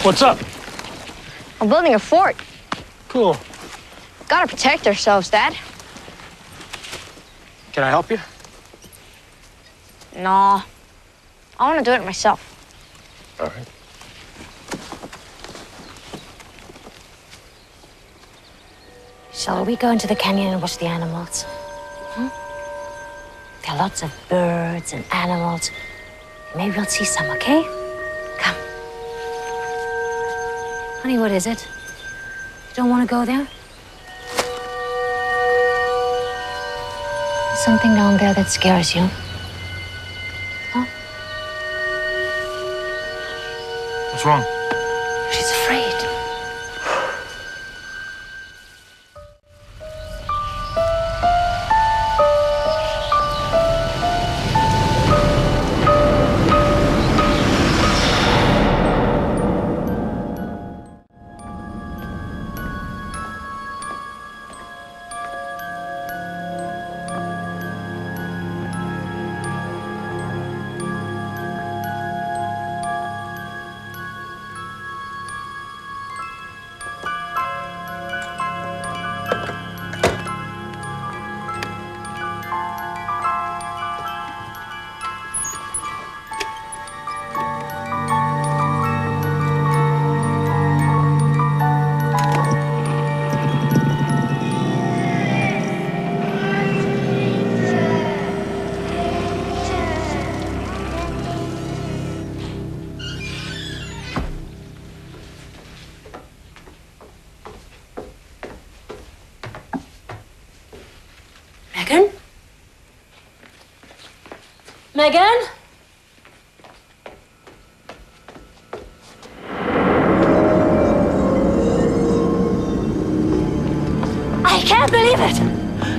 What's up? We're building a fort. Cool. Gotta protect ourselves, Dad. Can I help you? No. I want to do it myself. All right. Shall we go into the canyon and watch the animals? There are lots of birds and animals. Maybe we'll see some, okay? Come. Honey, what is it? You don't want to go there? There's something down there that scares you. Huh? What's wrong? She's afraid. Megan? Megan? I can't believe it!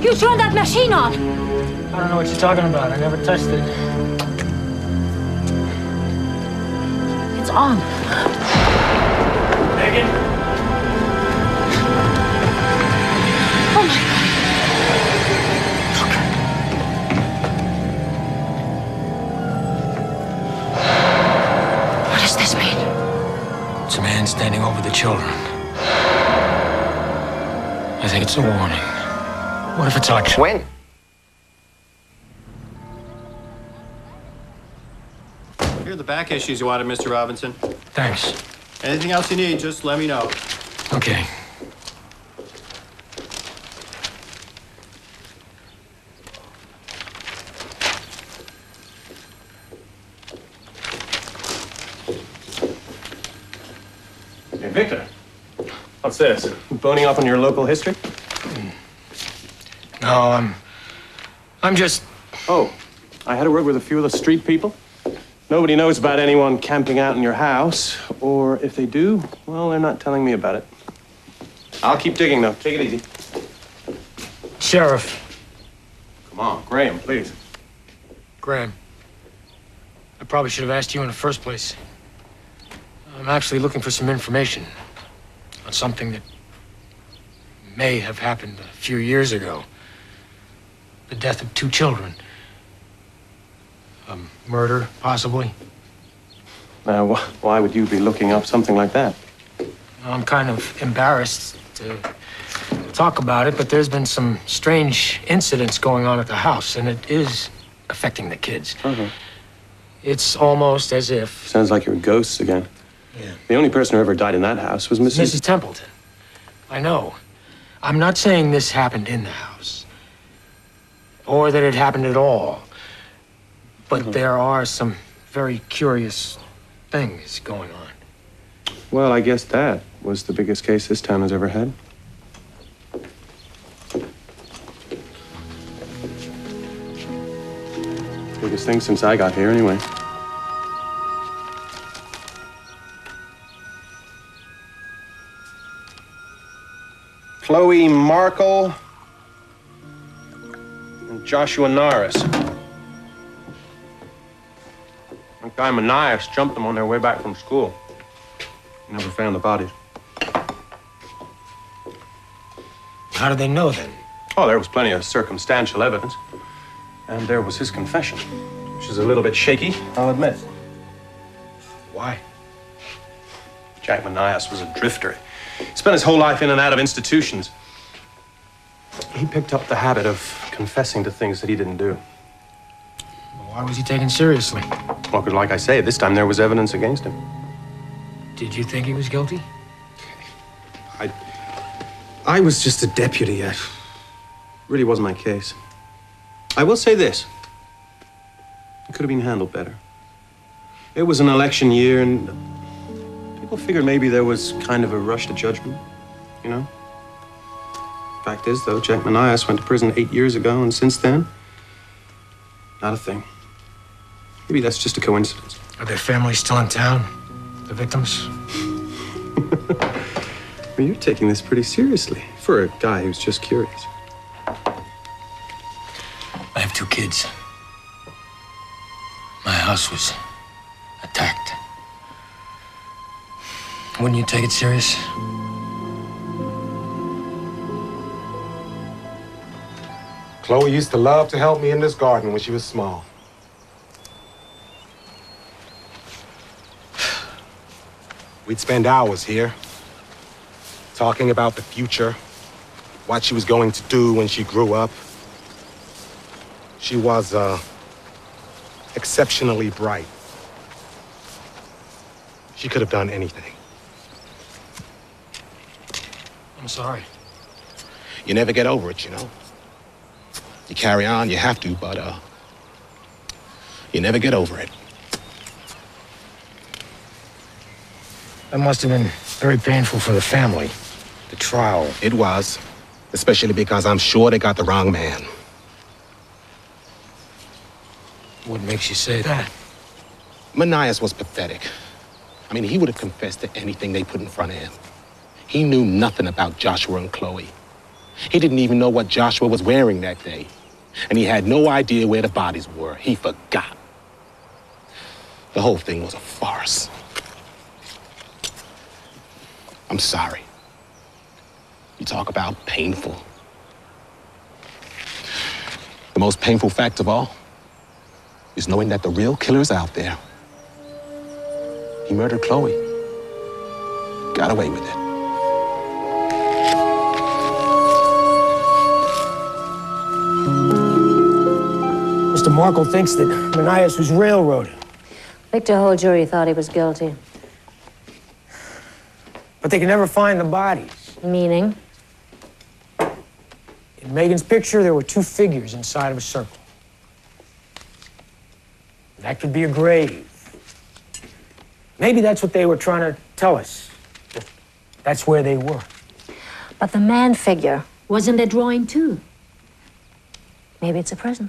You turned that machine on! I don't know what you're talking about. I never touched it. It's on. Megan? Oh my God. What does this mean? It's a man standing over the children. I think it's a warning. What if it's our When? Here are the back issues you wanted, Mr. Robinson. Thanks. Anything else you need, just let me know. Okay. Hey, Victor. What's this? Boning up on your local history? No, I'm just... Oh, I had a word with a few of the street people. Nobody knows about anyone camping out in your house, or if they do, well, they're not telling me about it. I'll keep digging, though. Take it easy. Sheriff. Come on, Graham, please. Graham. I probably should have asked you in the first place. I'm actually looking for some information on something that may have happened a few years ago. The death of 2 children. Murder, possibly. Now, why would you be looking up something like that? I'm kind of embarrassed to talk about it, but there's been some strange incidents going on at the house, and it is affecting the kids. It's almost as if... Sounds like you're ghosts again. Yeah. The only person who ever died in that house was Mrs. Templeton. I know. I'm not saying this happened in the house, or that it happened at all. But there are some very curious things going on. Well, I guess that was the biggest case this town has ever had. Biggest thing since I got here, anyway. Chloe Markle and Joshua Norris. That guy Manias jumped them on their way back from school. Never found the bodies. How did they know then? Oh, there was plenty of circumstantial evidence. And there was his confession, which is a little bit shaky, I'll admit. Why? Jack Manias was a drifter. He spent his whole life in and out of institutions. He picked up the habit of confessing to things that he didn't do. Why was he taken seriously? Well, because like I say, this time there was evidence against him. Did you think he was guilty? I was just a deputy. It really wasn't my case. I will say this. It could have been handled better. It was an election year, and people figured maybe there was kind of a rush to judgment, you know? Fact is, though, Jack Manias went to prison 8 years ago, and since then, not a thing. Maybe that's just a coincidence. Are their families still in town? The victims? Well, you're taking this pretty seriously for a guy who's just curious. I have 2 kids. My house was attacked. Wouldn't you take it serious? Chloe used to love to help me in this garden when she was small. We'd spend hours here, talking about the future, what she was going to do when she grew up. She was, exceptionally bright. She could have done anything. I'm sorry. You never get over it, you know? You carry on, you have to, but, you never get over it. That must have been very painful for the family. The trial. It was, especially because I'm sure they got the wrong man. What makes you say that? Manias was pathetic. I mean, he would have confessed to anything they put in front of him. He knew nothing about Joshua and Chloe. He didn't even know what Joshua was wearing that day. And he had no idea where the bodies were. He forgot. The whole thing was a farce. I'm sorry. You talk about painful. The most painful fact of all is knowing that the real killer's out there. He murdered Chloe. Got away with it. Mr. Markle thinks that Manias was railroaded. Victor whole jury thought he was guilty. But they can never find the bodies. Meaning? In Megan's picture, there were 2 figures inside of a circle. That could be a grave. Maybe that's what they were trying to tell us. That's where they were. But the man figure was in the drawing too. Maybe it's a prison.